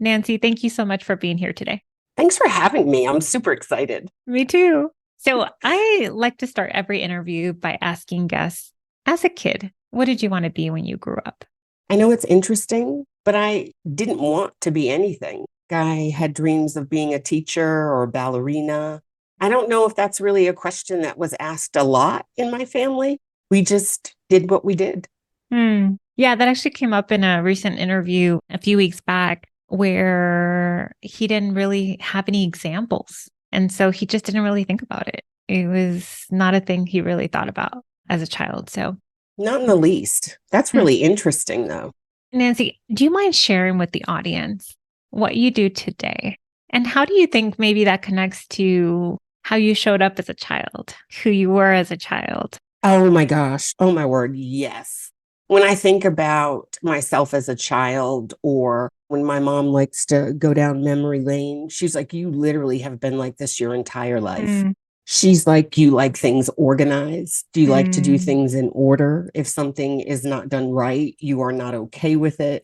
Nancy, thank you so much for being here today. Thanks for having me. I'm super excited. Me too. So I like to start every interview by asking guests, as a kid, what did you want to be when you grew up? I know it's interesting, but I didn't want to be anything. I had dreams of being a teacher or a ballerina. I don't know if that's really a question that was asked a lot in my family. We just did what we did. Yeah, that actually came up in a recent interview a few weeks back where he didn't really have any examples. And so he just didn't really think about it. It was not a thing he really thought about as a child. So, Not in the least. That's hmm. really interesting, though. Nancy, do you mind sharing with the audience what you do today? And how do you think maybe that connects to how you showed up as a child, who you were as a child? Oh my gosh. Oh my word. Yes. When I think about myself as a child, or when my mom likes to go down memory lane, she's like, you literally have been like this your entire life. Mm, She's like, you like things organized. Do you like to do mm. things in order? If something is not done right, you are not okay with it.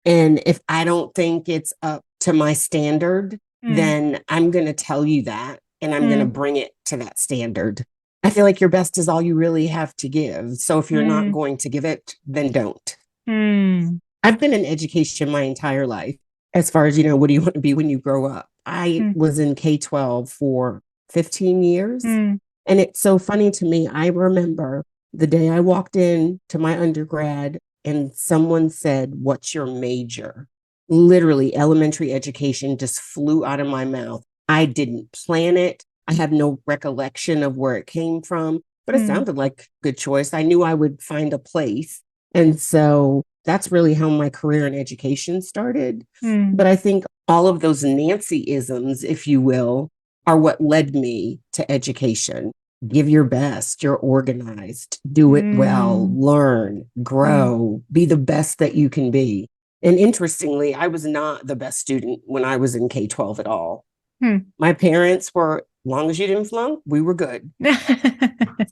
And if I don't think it's up to my standard, Mm, then I'm going to tell you that and I'm going to mm, bring it to that standard. I feel like your best is all you really have to give. So if you're not mm, going to give it, then don't. mm, I've been in education my entire life. As far as, what do you want to be when you grow up? I mm, was in K-12 for 15 years. mm, And it's so funny to me. I remember the day I walked in to my undergrad and someone said, "What's your major?" Literally, elementary education just flew out of my mouth. I didn't plan it. I have no recollection of where it came from, but it mm, sounded like a good choice. I knew I would find a place. And so that's really how my career in education started. mm, But I think all of those Nancy isms, if you will, are what led me to education. Give your best, you're organized, do it well, mm, learn, mm, grow, be the best that you can be. And interestingly, I was not the best student when I was in K-12 at all. mm. My parents were, as long as you didn't flunk, we were good.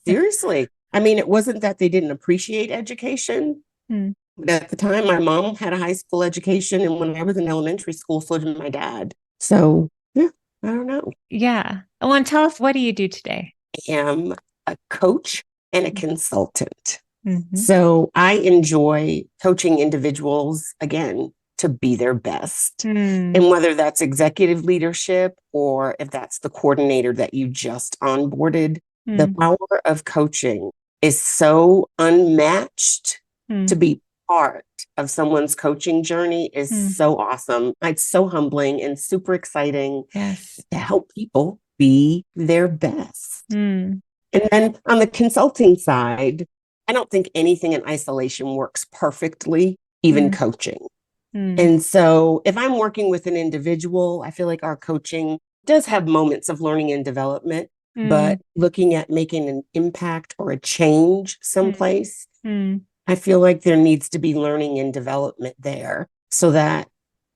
Seriously. I mean, it wasn't that they didn't appreciate education, Mm. but at the time, my mom had a high school education. And when I was in elementary school, so did my dad. So, yeah, I don't know. Yeah. Oh, and tell us, what do you do today? I am a coach and a consultant. Mm-hmm. So I enjoy coaching individuals, again, to be their best. Mm, And whether that's executive leadership or if that's the coordinator that you just onboarded, the mm, power of coaching is so unmatched. To mm, be part of someone's coaching journey is mm. so awesome. It's so humbling and super exciting Yes. to help people be their best. Mm, And then on the consulting side, I don't think anything in isolation works perfectly, even mm, coaching. mm, And so if I'm working with an individual, I feel like our coaching does have moments of learning and development, but mm, looking at making an impact or a change mm, someplace, mm, I feel like there needs to be learning and development there so that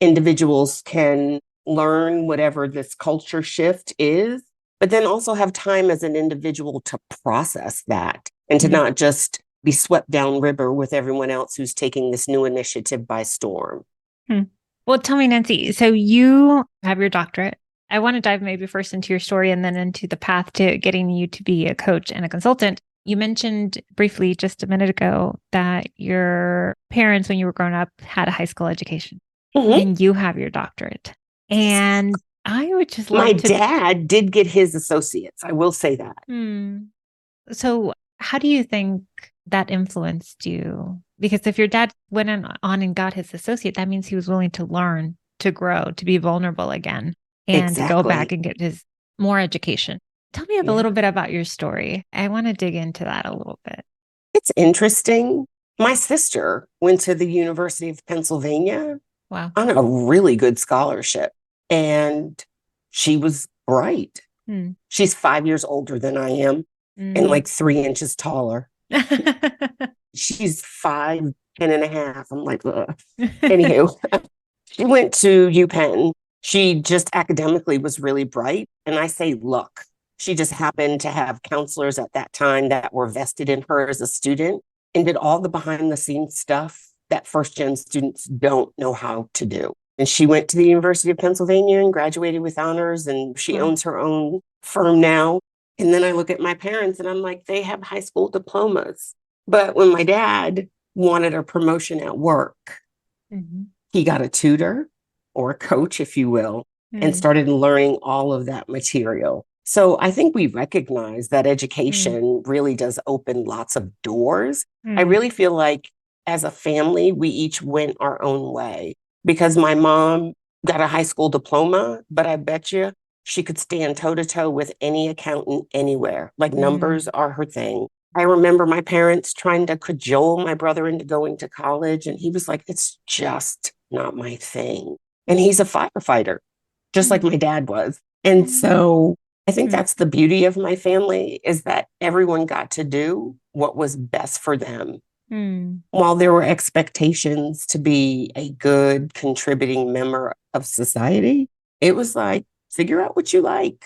individuals can learn whatever this culture shift is, but then also have time as an individual to process that and to mm, not just be swept down river with everyone else who's taking this new initiative by storm. mm. Well, tell me, Nancy, so you have your doctorate. I want to dive maybe first into your story and then into the path to getting you to be a coach and a consultant. You mentioned briefly just a minute ago that your parents, when you were growing up, had a high school education Mhm. and you have your doctorate. And I would just My love to. dad did get his associates. I will say that. Hmm. So, how do you think that influenced you? Because if your dad went on and got his associate, that means he was willing to learn, to grow, to be vulnerable again, and to go back Exactly. and get his more education. Tell me a little Yeah. bit about your story. I want to dig into that a little bit. It's interesting. My sister went to the University of Pennsylvania Wow. on a really good scholarship, and she was bright. Hmm. She's 5 years older than I am and Mm. like 3 inches taller. She's 5'10 and a half. I'm like, ugh. Anywho, she went to UPenn. She just academically was really bright. And I say luck. She just happened to have counselors at that time that were vested in her as a student and did all the behind the scenes stuff that first gen students don't know how to do. And she went to the University of Pennsylvania and graduated with honors, and she Wow. owns her own firm now. And then I look at my parents and I'm like, they have high school diplomas. But when my dad wanted a promotion at work, Mhm. he got a tutor or a coach, if you will, and Mm, started learning all of that material. So I think we recognize that mm, education really does open lots of doors. I mm, really feel like as a family, we each went our own way because my mom got a high school diploma, but I bet you she could stand toe to toe with any accountant anywhere. Like numbers mm, are her thing. I remember my parents trying to cajole my brother into going to college, and he was like, it's just not my thing. And he's a firefighter, just like mm, my dad was. And so I think mm, that's the beauty of my family is that everyone got to do what was best for them. mm, While there were expectations to be a good contributing member of society, it was like, figure out what you like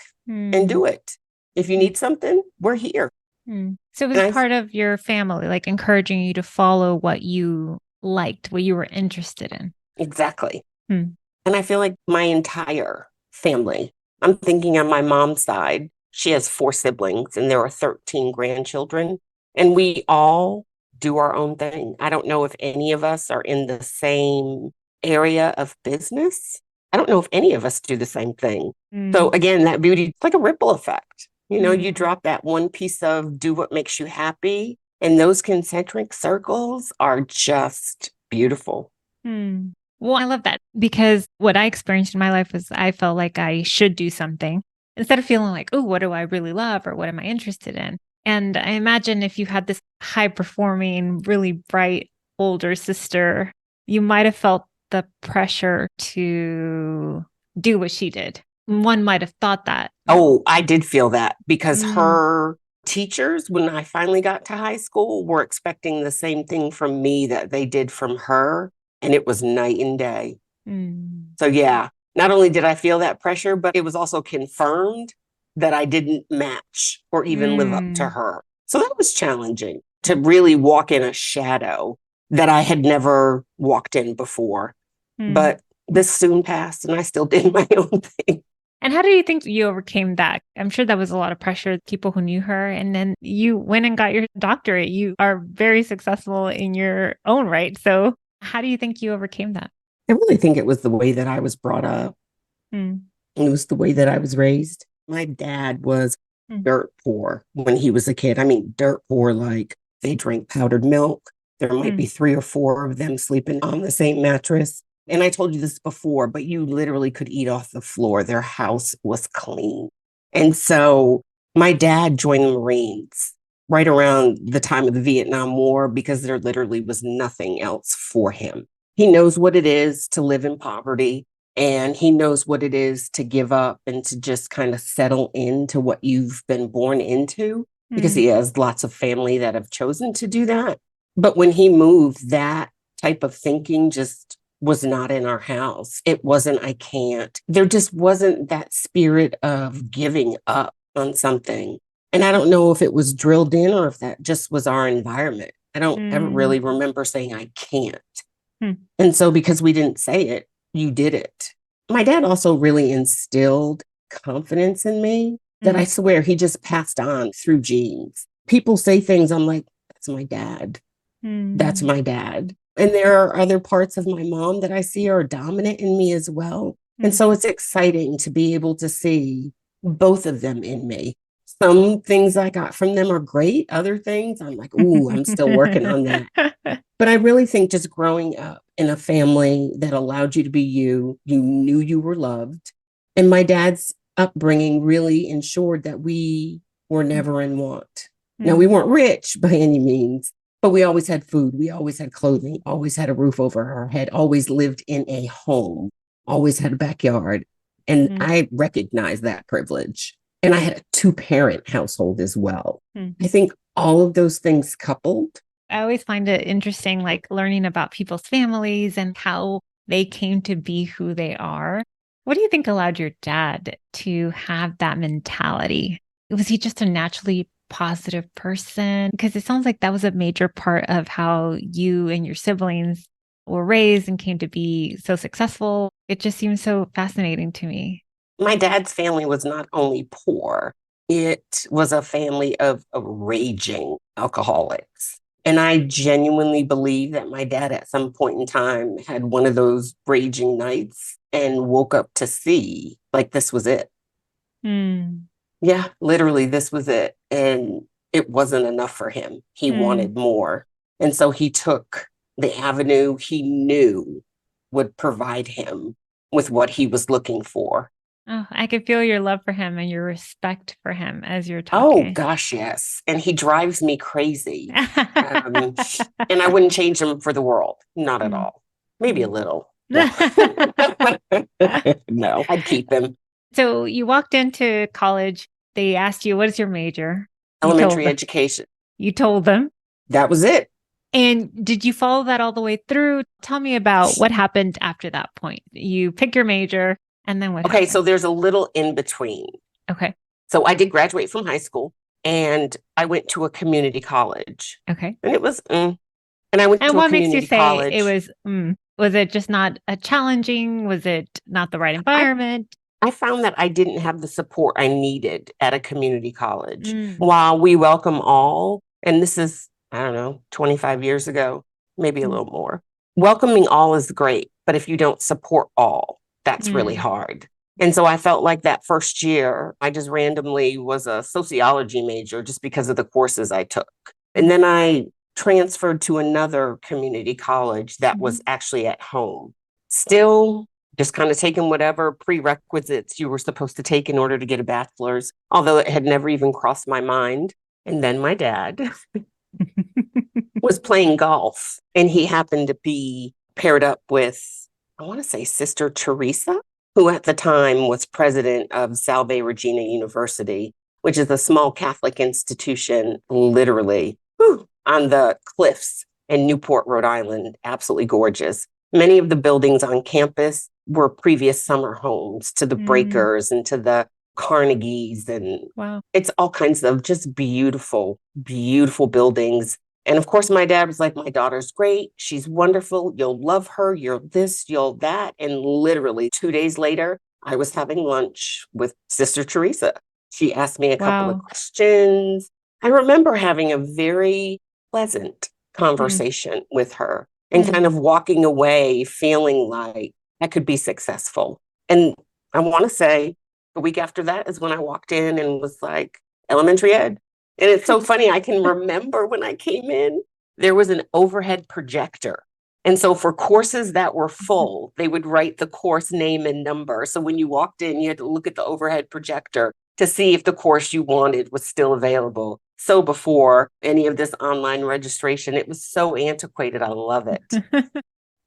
and mm, do it. If you mm, need something, we're here. mm. So it And was I part of your family, like encouraging you to follow what you liked, what you were interested in. exactly. Mm, And I feel like my entire family, I'm thinking on my mom's side, she has 4 siblings and there are 13 grandchildren, and we all do our own thing. I don't know if any of us are in the same area of business. I don't know if any of us do the same thing. So mm, again, that beauty, it's like a ripple effect. You mm, drop that one piece of do what makes you happy, and those concentric circles are just beautiful. mm. Well, I love that because what I experienced in my life was I felt like I should do something instead of feeling like, oh, what do I really love or what am I interested in? And I imagine if you had this high performing, really bright older sister, you might have felt the pressure to do what she did. One might have thought that. Oh, I did feel that because Mm, her teachers, when I finally got to high school, were expecting the same thing from me that they did from her. And it was night and day. mm, So, yeah, not only did I feel that pressure, but it was also confirmed that I didn't match or even live up to mm, her. So that was challenging to really walk in a shadow that I had never walked in before. mm. But this soon passed and I still did my own thing. And how do you think you overcame that? I'm sure that was a lot of pressure, people who knew her. And then you went and got your doctorate. You are very successful in your own right. So, how do you think you overcame that? I really think it was the way that I was brought up. Mm, It was the way that I was raised. My dad was mm, dirt poor when he was a kid. I mean, dirt poor, like they drank powdered milk. There might be mm, 3 or 4 of them sleeping on the same mattress. And I told you this before, but you literally could eat off the floor. Their house was clean. And so my dad joined the Marines right around the time of the Vietnam War because there literally was nothing else for him. He knows what it is to live in poverty, and he knows what it is to give up and to just kind of settle into what you've been born into because mm, he has lots of family that have chosen to do that. But when he moved, that type of thinking just was not in our house. It wasn't, I can't. There just wasn't that spirit of giving up on something. And I don't know if it was drilled in or if that just was our environment. I don't ever mm, really remember saying, I can't. mm, And so because we didn't say it, you did it. My dad also really instilled confidence in me that I mm, swear he just passed on through genes. People say things, I'm like, that's my dad. That's mm, my dad. And there are other parts of my mom that I see are dominant in me as well. And mm. so it's exciting to be able to see both of them in me. Some things I got from them are great. Other things I'm like, ooh, I'm still working on that. But I really think just growing up in a family that allowed you to be you, you knew you were loved. And my dad's upbringing really ensured that we were never in want. Now, we Mm, weren't rich by any means, but we always had food. We always had clothing, always had a roof over our head, always lived in a home, always had a backyard. And mm, I recognized that privilege. And I had a 2 parent household as well. mm. I think all of those things coupled. I always find it interesting, like learning about people's families and how they came to be who they are. What do you think allowed your dad to have that mentality? Was he just a naturally positive person? Because it sounds like that was a major part of how you and your siblings were raised and came to be so successful. It just seems so fascinating to me. My dad's family was not only poor, it was a family of raging alcoholics. And I genuinely believe that my dad at some point in time had one of those raging nights and woke up to see like this was it. Mm. Yeah, literally, this was it. And it wasn't enough for him. He wanted more. And so he took the avenue he knew would provide him with what he was looking for. Oh, I could feel your love for him and your respect for him as you're Oh, talking. gosh, yes. And he drives me crazy. And I wouldn't change him for the world. Not at all. Maybe a little. No, no, I'd keep him. So you walked into college. They asked you, what is your major? Elementary education. You told them. That was it. And did you follow that all the way through? Tell me about what happened after that point. You pick your major and then what Okay, happened? so there's a little in between. Okay. So I did graduate from high school and I went to a community college. Okay. And it was, and I went And to a what makes you community say college. it was it just not challenging? Was it not the right environment? I found that I didn't have the support I needed at a community college. While we welcome all, and this is, I don't know, 25 years ago, maybe a little more. Welcoming all is great, but if you don't support all, that's really hard. And so I felt like that first year, I just randomly was a sociology major just because of the courses I took. And then I transferred to another community college that was actually at home. Still just kind of taking whatever prerequisites you were supposed to take in order to get a bachelor's, although it had never even crossed my mind. And then my dad was playing golf, and he happened to be paired up with, I want to say, Sister Teresa, who at the time was president of Salve Regina University, which is a small Catholic institution, literally on the cliffs in Newport, Rhode Island. Absolutely gorgeous. Many of the buildings on campus were previous summer homes to the Breakers and to the Carnegies. And it's all kinds of just beautiful, beautiful buildings. And of course, my dad was like, my daughter's great. She's wonderful. You'll love her. You're this, you'll that. And literally 2 days later, I was having lunch with Sister Teresa. She asked me a couple of questions. I remember having a very pleasant conversation with her and kind of walking away feeling like I could be successful. And I want to say a week after that is when I walked in and was like, elementary ed. And it's so funny. I can remember when I came in, there was an overhead projector. And so for courses that were full, they would write the course name and number. So when you walked in, you had to look at the overhead projector to see if the course you wanted was still available. So before any of this online registration, it was so antiquated. I love it.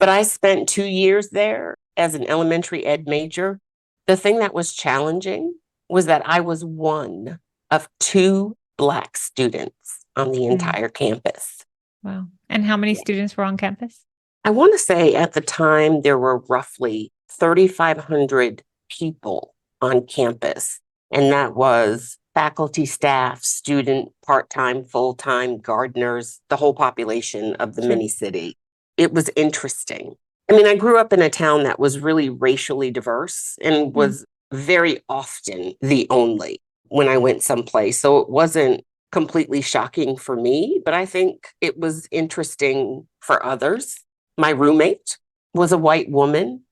But I spent 2 years there as an elementary ed major. The thing that was challenging was that I was one of 2 Black students on the entire campus. Wow. And how many students were on campus? I want to say at the time there were roughly 3,500 people on campus. And that was faculty, staff, student, part-time, full-time, gardeners, the whole population of the mini city. It was interesting. I mean, I grew up in a town that was really racially diverse and was very often the only when I went someplace. So it wasn't completely shocking for me, but I think it was interesting for others. My roommate was a white woman.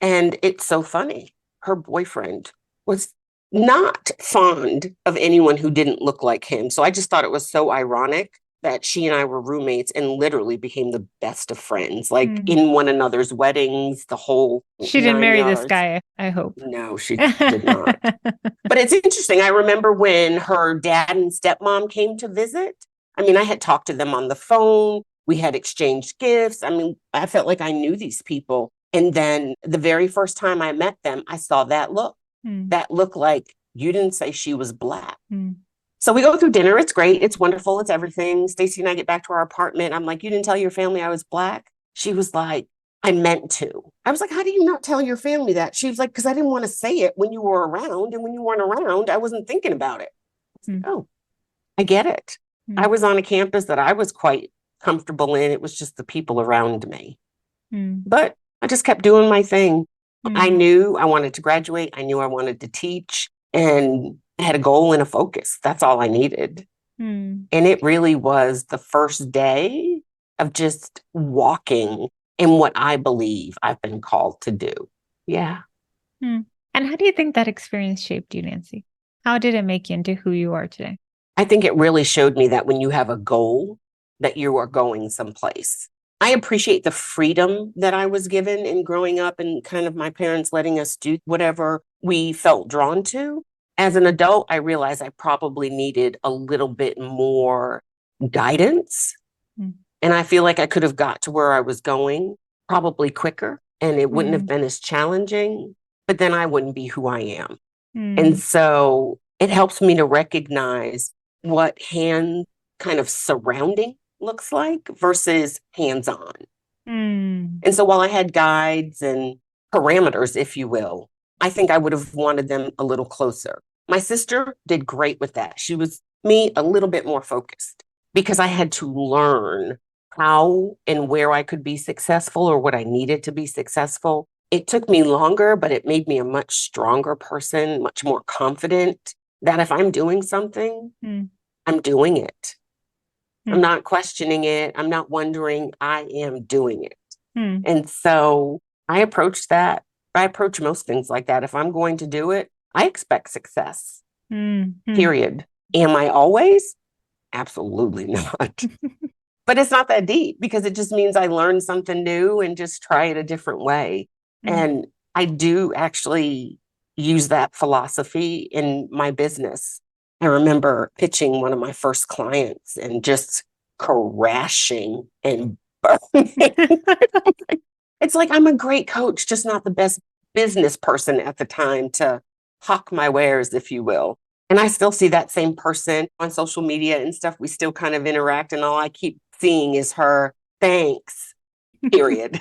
And it's so funny. Her boyfriend was not fond of anyone who didn't look like him. So I just thought it was so ironic that she and I were roommates and literally became the best of friends, like in one another's weddings, the whole She didn't marry this guy, I hope. No, she did not. But it's interesting. I remember when her dad and stepmom came to visit. I mean, I had talked to them on the phone. We had exchanged gifts. I mean, I felt like I knew these people. And then the very first time I met them, I saw that look. That looked like, you didn't say she was Black. So we go through dinner. It's great. It's wonderful. It's everything. Stacy and I get back to our apartment. I'm like, you didn't tell your family I was Black? She was like, I meant to. I was like, how do you not tell your family that? She was like, because I didn't want to say it when you were around. And when you weren't around, I wasn't thinking about it. I was like, oh, I get it. I was on a campus that I was quite comfortable in. It was just the people around me. Mm. But I just kept doing my thing. I Mm. knew I wanted to graduate. I knew I wanted to teach, and I had a goal and a focus. That's all I needed. Mm. And it really was the first day of just walking in what I believe I've been called to do. Yeah. Mm. And how do you think that experience shaped you, Nancy? How did it make you into who you are today? I think it really showed me that when you have a goal, that you are going someplace. I appreciate the freedom that I was given in growing up and kind of my parents letting us do whatever we felt drawn to. As an adult, I realized I probably needed a little bit more guidance. Mm. And I feel like I could have got to where I was going probably quicker and it wouldn't have been as challenging, but then I wouldn't be who I am. And Mm. so it helps me to recognize what hand kind of surrounding looks like versus hands-on. Mm. And so while I had guides and parameters, if you will, I think I would have wanted them a little closer. My sister did great with that. She was me a little bit more focused because I had to learn how and where I could be successful or what I needed to be successful. It took me longer, but it made me a much stronger person, much more confident that if I'm doing something, Mm. I'm doing it. I'm Mm. not questioning it. I'm not wondering. I am doing it. Mm. And so I approach that. I approach most things like that. If I'm going to do it, I expect success, Mm. Mm. period. Am I always? Absolutely not. But it's not that deep because it just means I learn something new and just try it a different way. Mm. And I do actually use that philosophy in my business. I remember pitching one of my first clients and just crashing and burning. It's like I'm a great coach, just not the best business person at the time to hawk my wares, if you will. And I still see that same person on social media and stuff. We still kind of interact, and all I keep seeing is her thanks, period.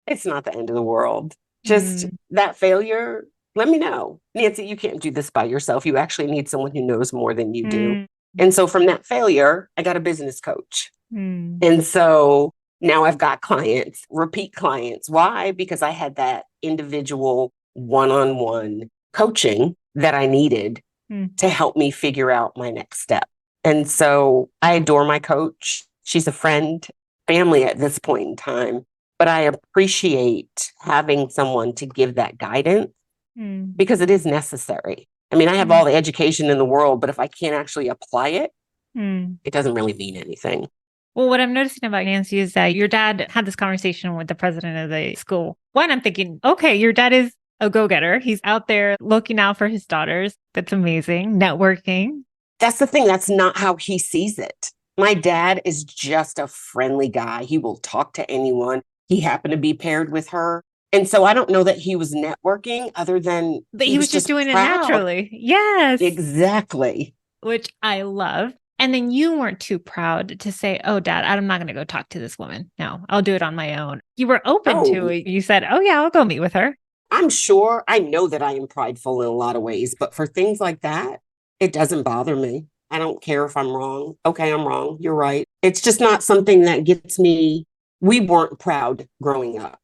It's not the end of the world. Just Mm. that failure, let me know. Nancy, you can't do this by yourself. You actually need someone who knows more than you do. Mm. And so from that failure, I got a business coach. Mm. And so now I've got clients, repeat clients. Why? Because I had that individual one-on-one coaching that I needed Mm. to help me figure out my next step. And so I adore my coach. She's a friend, family at this point in time, but I appreciate having someone to give that guidance Mm. because it is necessary. I mean, I have Mm. all the education in the world, but if I can't actually apply it, Mm. it doesn't really mean anything. Well, what I'm noticing about Nancy is that your dad had this conversation with the president of the school. One, I'm thinking, okay, your dad is a go-getter. He's out there looking out for his daughters. That's amazing. Networking. That's the thing. That's not how he sees it. My dad is just a friendly guy. He will talk to anyone. He happened to be paired with her. And so I don't know that he was networking other than But he he was was just just doing it proud. naturally. Yes. Exactly. Which I love. And then you weren't too proud to say, oh, dad, I'm not going to go talk to this woman. No, I'll do it on my own. You were open to Oh, it. You said, oh, yeah, I'll go meet with her. I'm sure. I know that I am prideful in a lot of ways, but for things like that, it doesn't bother me. I don't care if I'm wrong. Okay, I'm wrong. You're right. It's just not something that gets me. We weren't proud growing up.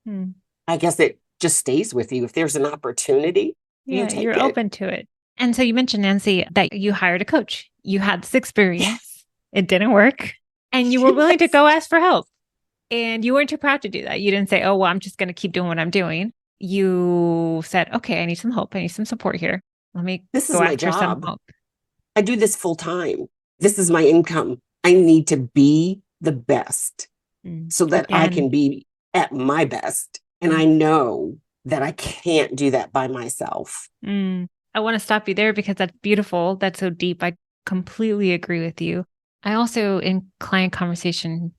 Hmm. I guess it just stays with you. If there's an opportunity, you Yeah, take you're it. open to it. And so you mentioned, Nancy, that you hired a coach. You had this experience. Yes. It didn't work. And you were willing to Yes. go ask for help. And you weren't too proud to do that. You didn't say, oh, well, I'm just going to keep doing what I'm doing. You said, okay, I need some help. I need some support here. Let me This is go my ask for some job. help. I do this full time. This is my income. I need to be the best so that I Again. can be at my best. And I know that I can't do that by myself. I want to stop you there because that's beautiful. That's so deep. I completely agree with you. I also, in client conversations,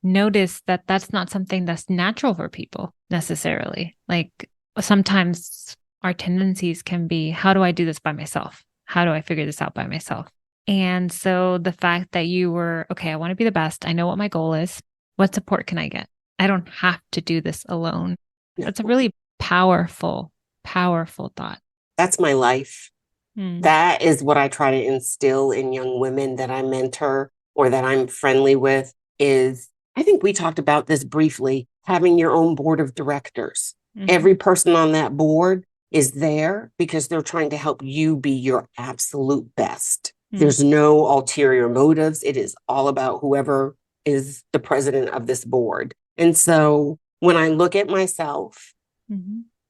notice that that's not something that's natural for people necessarily. Like sometimes our tendencies can be, how do I do this by myself? How do I figure this out by myself? And so the fact that you were, okay, I want to be the best. I know what my goal is. What support can I get? I don't have to do this alone. That's a really powerful, powerful thought. That's my life. That is what I try to instill in young women that I mentor or that I'm friendly with. is, I think we talked about this briefly, having your own board of directors. Every person on that board is there because they're trying to help you be your absolute best. There's no ulterior motives. It is all about whoever is the president of this board. And so when I look at myself,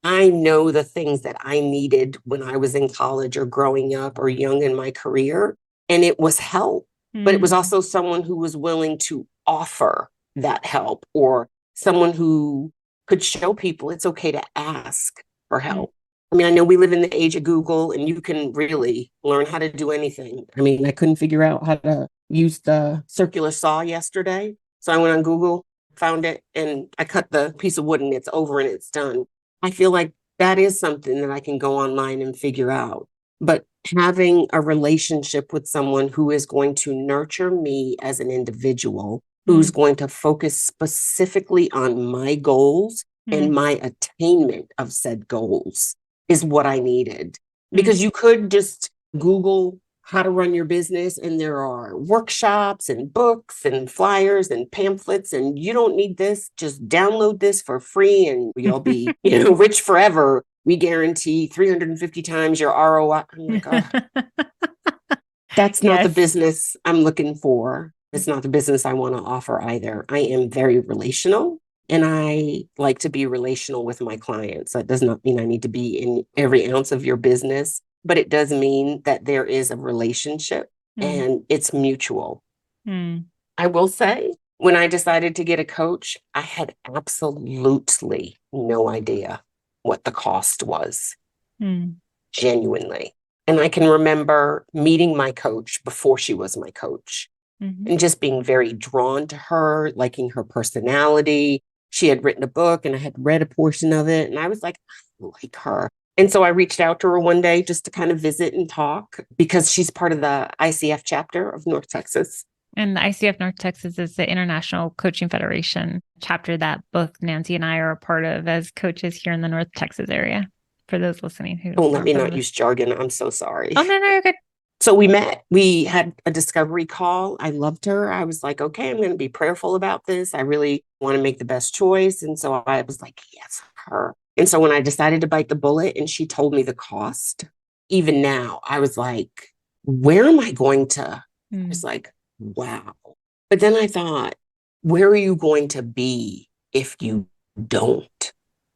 I know the things that I needed when I was in college or growing up or young in my career, and it was help. But it was also someone who was willing to offer that help, or someone who could show people it's okay to ask for help. I mean, I know we live in the age of Google and you can really learn how to do anything. I mean, I couldn't figure out how to use the circular saw yesterday. So I went on Google, found it, and I cut the piece of wood and it's over and it's done. I feel like that is something that I can go online and figure out. But having a relationship with someone who is going to nurture me as an individual, who's going to focus specifically on my goals and my attainment of said goals is what I needed. Because you could just Google how to run your business, and there are workshops and books and flyers and pamphlets, and you don't need this. Just download this for free and you'll be, rich forever. We guarantee 350 times your ROI. I'm like, oh, that's not the business I'm looking for. It's not the business I want to offer either. I am very relational, and I like to be relational with my clients. That does not mean I need to be in every ounce of your business, but it does mean that there is a relationship and it's mutual. I will say, when I decided to get a coach, I had absolutely no idea what the cost was, genuinely. And I can remember meeting my coach before she was my coach and just being very drawn to her, liking her personality. She had written a book and I had read a portion of it. And I was like, I like her. And so I reached out to her one day just to kind of visit and talk, because she's part of the ICF chapter of North Texas. And the ICF North Texas is the International Coaching Federation chapter that both Nancy and I are a part of as coaches here in the North Texas area. For those listening who don't let me not use jargon. I'm so sorry. Oh, no, you're good. So we met. We had a discovery call. I loved her. I was like, okay, I'm going to be prayerful about this. I really want to make the best choice. And so I was like, yes, her. And so when I decided to bite the bullet and she told me the cost, even now, I was like, where am I going to? I was like, wow. But then I thought, where are you going to be if you don't?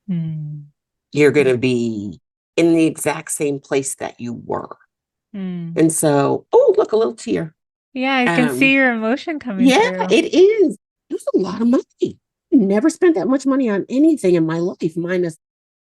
You're going to be in the exact same place that you were. And so, oh, look, a little tear. Yeah, I can see your emotion coming through. Yeah, it is. It was a lot of money. I never spent that much money on anything in my life, minus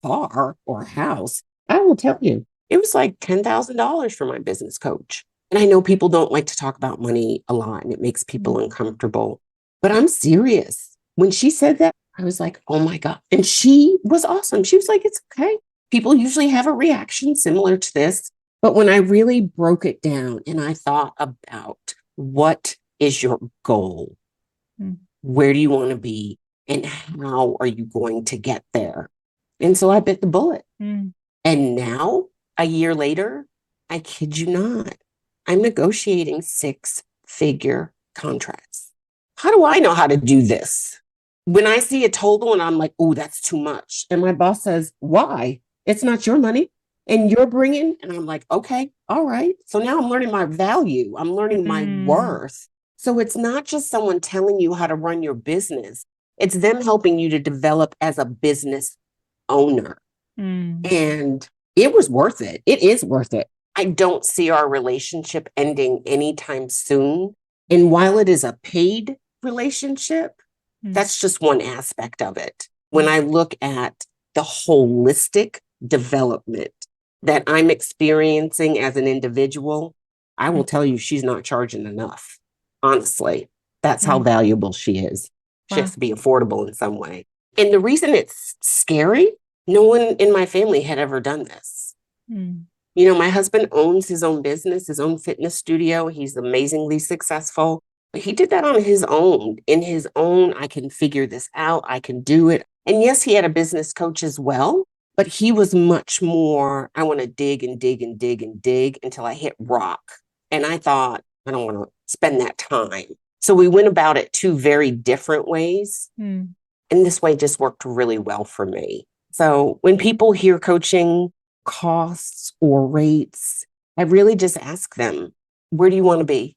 a car or a house. I will tell you, it was like $10,000 for my business coach. And I know people don't like to talk about money a lot and it makes people uncomfortable, but I'm serious. When she said that, I was like, oh my God. And she was awesome. She was like, it's okay. People usually have a reaction similar to this. But when I really broke it down and I thought about what is your goal? Where do you want to be? And how are you going to get there? And so I bit the bullet. And now, a year later, I kid you not, I'm negotiating 6-figure contracts. How do I know how to do this? When I see a total and I'm like, oh, that's too much. And my boss says, why? It's not your money. And you're bringing, and I'm like, okay, all right. So now I'm learning my value. I'm learning my worth. So it's not just someone telling you how to run your business. It's them helping you to develop as a business owner. And it was worth it. It is worth it. I don't see our relationship ending anytime soon. And while it is a paid relationship, that's just one aspect of it. When I look at the holistic development that I'm experiencing as an individual, I will tell you she's not charging enough. Honestly, that's how valuable she is. She has to be affordable in some way. And the reason it's scary, no one in my family had ever done this. My husband owns his own business, his own fitness studio. He's amazingly successful. But he did that on his own. In his own, I can figure this out. I can do it. And yes, he had a business coach as well. But he was much more, I want to dig and dig and dig and dig until I hit rock. And I thought, I don't want to spend that time. So we went about it two very different ways. Hmm. And this way just worked really well for me. So when people hear coaching costs or rates, I really just ask them, where do you want to be?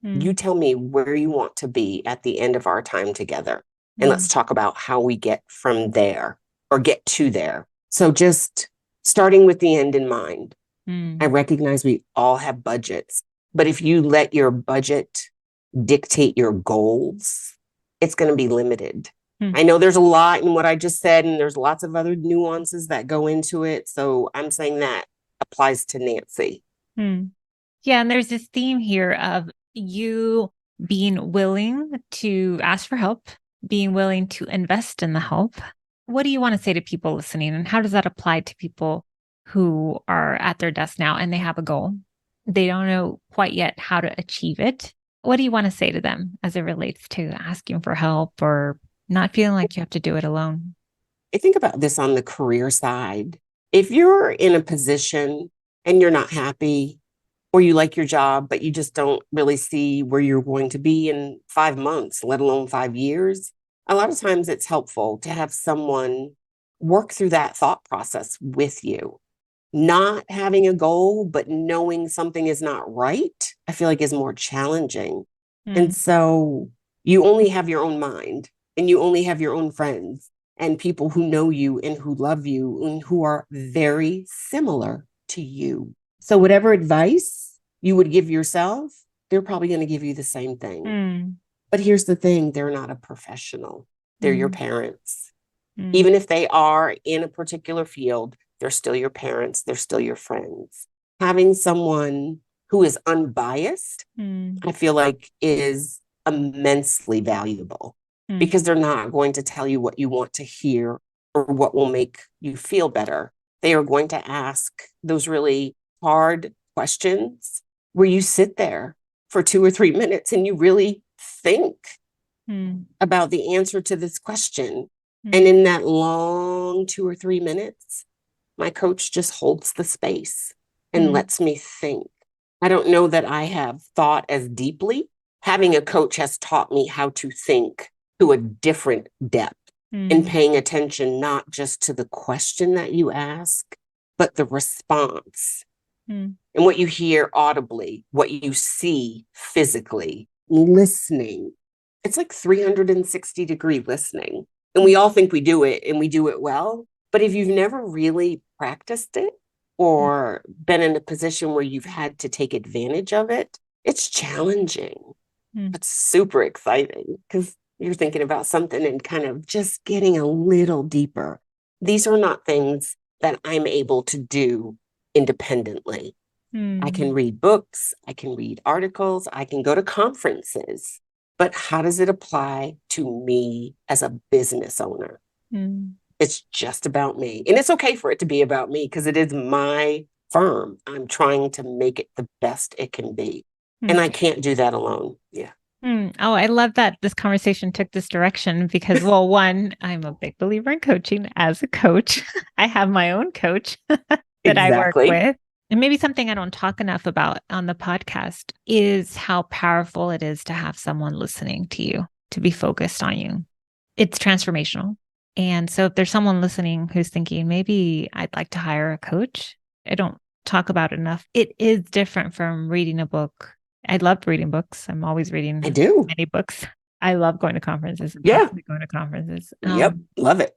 You Hmm. tell me where you want to be at the end of our time together. And Hmm. let's talk about how we get from there or get to there. So just starting with the end in mind. I Hmm. recognize we all have budgets, but if you let your budget dictate your goals, it's going to be limited. Hmm. I know there's a lot in what I just said, and there's lots of other nuances that go into it. So I'm saying that applies to Nancy. Hmm. Yeah, and there's this theme here of you being willing to ask for help, being willing to invest in the help. What do you want to say to people listening? And how does that apply to people who are at their desk now and they have a goal? They don't know quite yet how to achieve it. What do you want to say to them as it relates to asking for help or not feeling like you have to do it alone? I think about this on the career side. If you're in a position and you're not happy, or you like your job, but you just don't really see where you're going to be in 5 months, let alone 5 years, a lot of times it's helpful to have someone work through that thought process with you. Not having a goal, but knowing something is not right, I feel like is more challenging. Hmm. And so you only have your own mind and you only have your own friends and people who know you and who love you and who are very similar to you. So, whatever advice you would give yourself, they're probably going to give you the same thing. Hmm. But here's the thing, they're not a professional, they're your Hmm. parents. Hmm. Even if they are in a particular field, they're still your parents, they're still your friends. Having someone who is unbiased, Hmm. I feel like is immensely valuable Hmm. because they're not going to tell you what you want to hear or what will make you feel better. They are going to ask those really hard questions where you sit there for 2 or 3 minutes and you really think Hmm. about the answer to this question. And Hmm. in that long 2 or 3 minutes, my coach just holds the space and Hmm. lets me think. I don't know that I have thought as deeply. Having a coach has taught me how to think to a different depth and Hmm. paying attention not just to the question that you ask, but the response Hmm. and what you hear audibly, what you see physically, listening. It's like 360-degree listening. And we all think we do it and we do it well. But if you've never really practiced it or been in a position where you've had to take advantage of it, it's challenging. Hmm. It's super exciting because you're thinking about something and kind of just getting a little deeper. These are not things that I'm able to do independently. I can Hmm. read books, I can read articles, I can go to conferences, but how does it apply to me as a business owner? Hmm. It's just about me. And it's okay for it to be about me because it is my firm. I'm trying to make it the best it can be. Hmm. And I can't do that alone. Yeah. Hmm. Oh, I love that this conversation took this direction because, well, one, I'm a big believer in coaching as a coach. I have my own coach that I work Exactly. with. And maybe something I don't talk enough about on the podcast is how powerful it is to have someone listening to you, to be focused on you. It's transformational. And so if there's someone listening who's thinking, maybe I'd like to hire a coach, I don't talk about it enough. It is different from reading a book. I love reading books. I'm always I reading do. many books. I love going to conferences, Yeah. constantly going to conferences. Yep. Love it.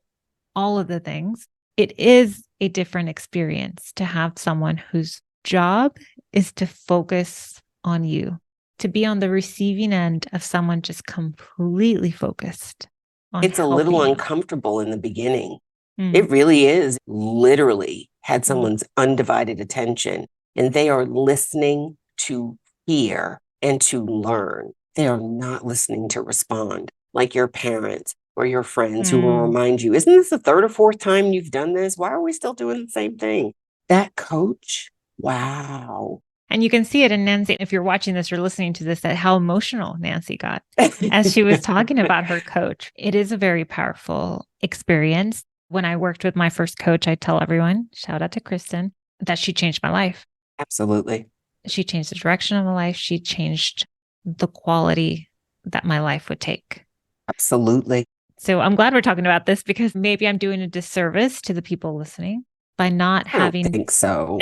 All of the things. It is a different experience to have someone whose job is to focus on you, to be on the receiving end of someone just completely focused on It's a little helping you. uncomfortable in the beginning. Mm. It really is. Literally had Mm. someone's undivided attention and they are listening to hear and to learn. They are not listening to respond like your parents or your friends who will Mm. remind you, isn't this the third or fourth time you've done this? Why are we still doing the same thing? That coach, wow. And you can see it in Nancy, if you're watching this or listening to this, that how emotional Nancy got as she was talking about her coach. It is a very powerful experience. When I worked with my first coach, I tell everyone, shout out to Kristen, that she changed my life. Absolutely. She changed the direction of my life. She changed the quality that my life would take. Absolutely. So I'm glad we're talking about this because maybe I'm doing a disservice to the people listening by not I don't having, think so.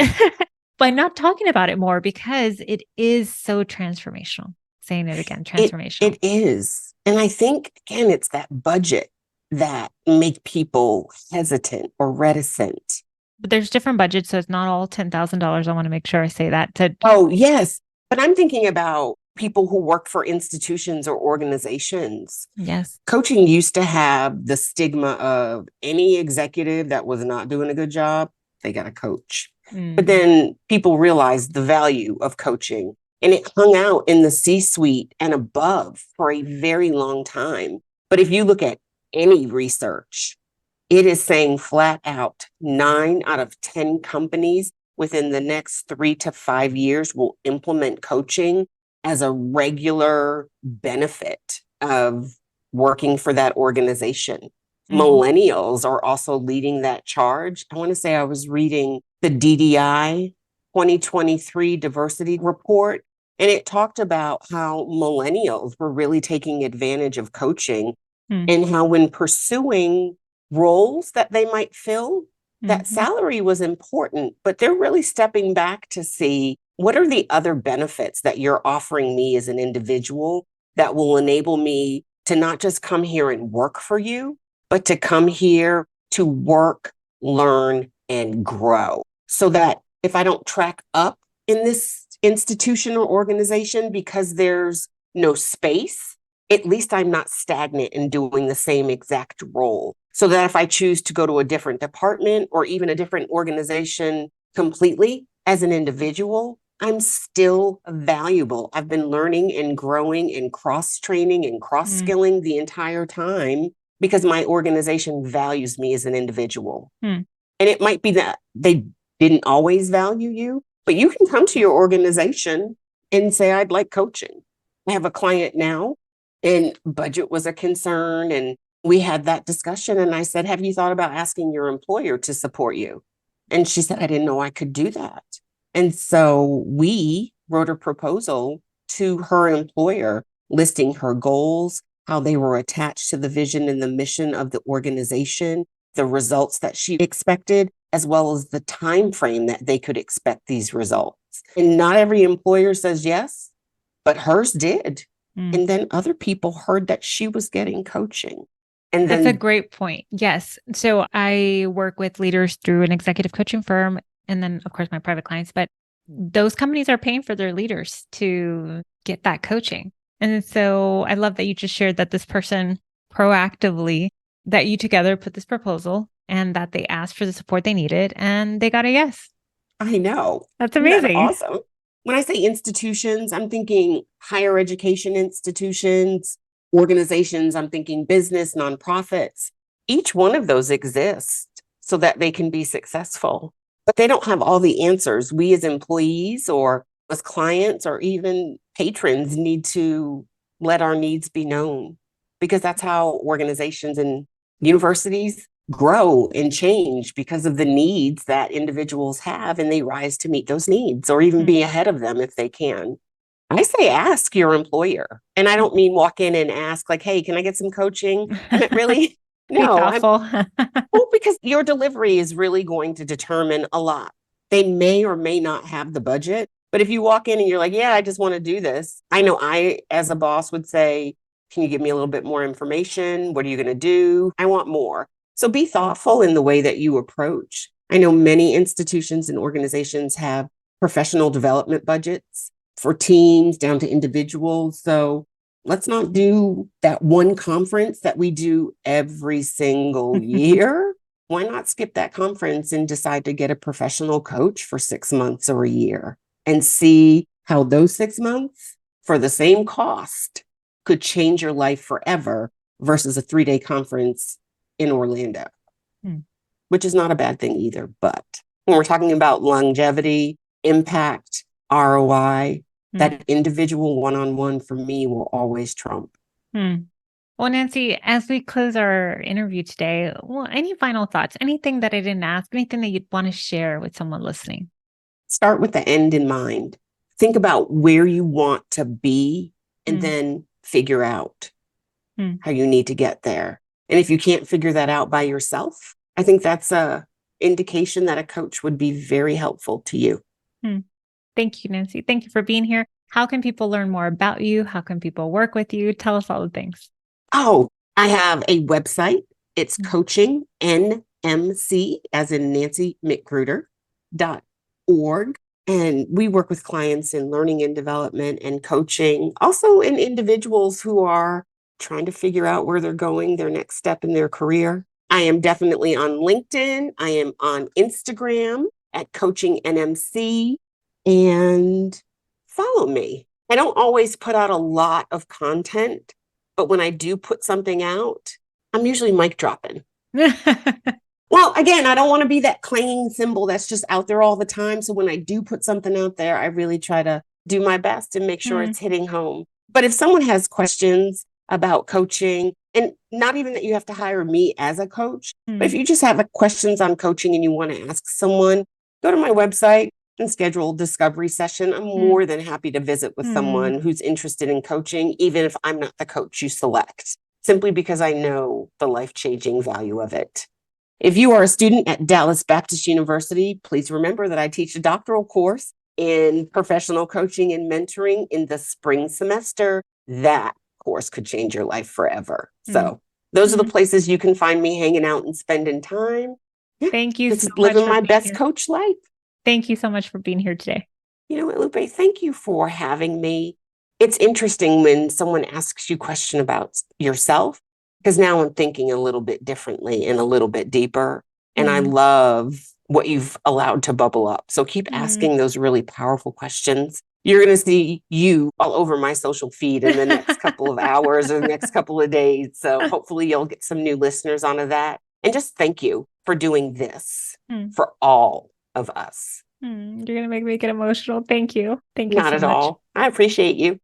by not talking about it more because it is so transformational. Saying it again, transformational. It is. And I think, again, it's that budget that make people hesitant or reticent. But there's different budgets, so it's not all $10,000. I want to make sure I say that. Oh, yes. But I'm thinking about people who work for institutions or organizations. Yes. Coaching used to have the stigma of any executive that was not doing a good job, they got a coach. But then people realized the value of coaching, and it hung out in the C-suite and above for a very long time. But if you look at any research, it is saying flat out 9 out of 10 companies within the next 3 to 5 years will implement coaching as a regular benefit of working for that organization. Millennials are also leading that charge. I want to say I was reading the DDI 2023 diversity report, and it talked about how millennials were really taking advantage of coaching and how when pursuing roles that they might fill, that salary was important, but they're really stepping back to see what are the other benefits that you're offering me as an individual that will enable me to not just come here and work for you, but to come here to work, learn, and grow. So that if I don't track up in this institution or organization because there's no space, at least I'm not stagnant in doing the same exact role. So that if I choose to go to a different department or even a different organization completely as an individual, I'm still valuable. I've been learning and growing and cross-training and cross-skilling the entire time because my organization values me as an individual. And it might be that they didn't always value you, but you can come to your organization and say, I'd like coaching. I have a client now, and budget was a concern, and we had that discussion, and I said, have you thought about asking your employer to support you? And she said, I didn't know I could do that. And so we wrote a proposal to her employer listing her goals, how they were attached to the vision and the mission of the organization, the results that she expected, as well as the time frame that they could expect these results. And not every employer says yes, but hers did. And then other people heard that she was getting coaching. And That's a great point. Yes. So I work with leaders through an executive coaching firm and then, of course, my private clients, but those companies are paying for their leaders to get that coaching. And so I love that you just shared that this person proactively, that you together put this proposal and that they asked for the support they needed and they got a yes. I know. That's amazing. Isn't that awesome. When I say institutions, I'm thinking higher education institutions, organizations, I'm thinking business, nonprofits. Each one of those exists so that they can be successful, but they don't have all the answers. We as employees or as clients or even patrons need to let our needs be known because that's how organizations and universities grow and change because of the needs that individuals have, and they rise to meet those needs or even be ahead of them if they can. I say ask your employer. And I don't mean walk in and ask like, hey, can I get some coaching? I mean, really? No. Well, because your delivery is really going to determine a lot. They may or may not have the budget, but if you walk in and you're like, yeah, I just want to do this. I know I, as a boss, would say, can you give me a little bit more information? What are you going to do? I want more. So be thoughtful in the way that you approach. I know many institutions and organizations have professional development budgets for teams down to individuals. So let's not do that one conference that we do every single year. Why not skip that conference and decide to get a professional coach for 6 months or a year and see how those 6 months for the same cost could change your life forever versus a 3-day conference in Orlando, which is not a bad thing either. But when we're talking about longevity, impact, ROI, that individual one-on-one for me will always trump. Well, Nancy, as we close our interview today, any final thoughts, anything that I didn't ask, anything that you'd want to share with someone listening? Start with the end in mind. Think about where you want to be and then figure out how you need to get there. And if you can't figure that out by yourself, I think that's a indication that a coach would be very helpful to you. Thank you, Nancy. Thank you for being here. How can people learn more about you? How can people work with you? Tell us all the things. Oh, I have a website. It's coaching, NMC, as in Nancy McGruder.org. And we work with clients in learning and development and coaching, also in individuals who are trying to figure out where they're going, their next step in their career. I am definitely on LinkedIn. I am on Instagram at Coaching NMC, and follow me. I don't always put out a lot of content, but when I do put something out, I'm usually mic dropping. Well, again, I don't want to be that clanging cymbal that's just out there all the time. So when I do put something out there, I really try to do my best and make sure it's hitting home. But if someone has questions about coaching, and not even that you have to hire me as a coach, but if you just have questions on coaching and you want to ask someone, go to my website and schedule a discovery session. I'm more than happy to visit with someone who's interested in coaching, even if I'm not the coach you select, simply because I know the life-changing value of it. If you are a student at Dallas Baptist University, please remember that I teach a doctoral course in professional coaching and mentoring in the spring semester. That course could change your life forever. So those are the places you can find me hanging out and spending time. Thank you so much. Living my best coach life. Thank you so much for being here today. You know what, Lupe, thank you for having me. It's interesting when someone asks you a question about yourself, because now I'm thinking a little bit differently and a little bit deeper. And I love what you've allowed to bubble up. So keep asking those really powerful questions. You're going to see you all over my social feed in the next couple of hours or the next couple of days. So hopefully you'll get some new listeners onto that. And just thank you for doing this for all of us. You're going to make me get emotional. Thank you. Thank you Not so at much. all. I appreciate you.